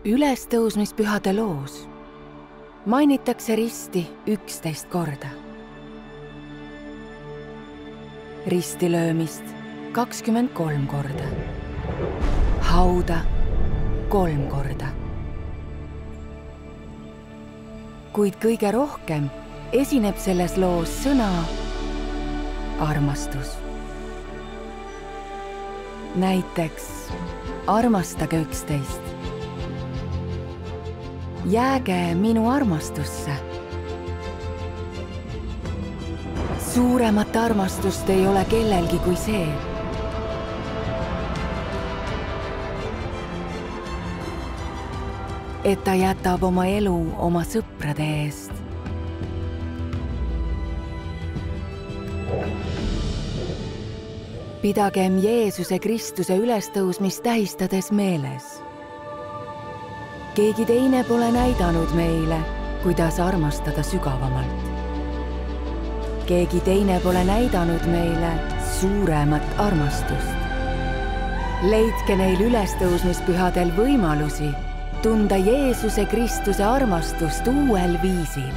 Ülestõusmispühade loos mainitakse risti 11 korda. Ristilöömist 23 korda. Hauda 3 korda. Kuid kõige rohkem esineb selles loos sõna armastus. Näiteks armastage üksteist. Jääge minu armastusse. Suuremat armastust ei ole kellelgi kui see, et ta jätab oma elu oma sõprade eest. Pidagem Jeesuse Kristuse ülestõusmist tähistades meeles. Keegi teine pole näidanud meile, kuidas armastada sügavamalt. Keegi teine pole näidanud meile suuremat armastust. Leidke neil ülestõusmispühadel võimalusi tunda Jeesuse Kristuse armastust uuel viisil.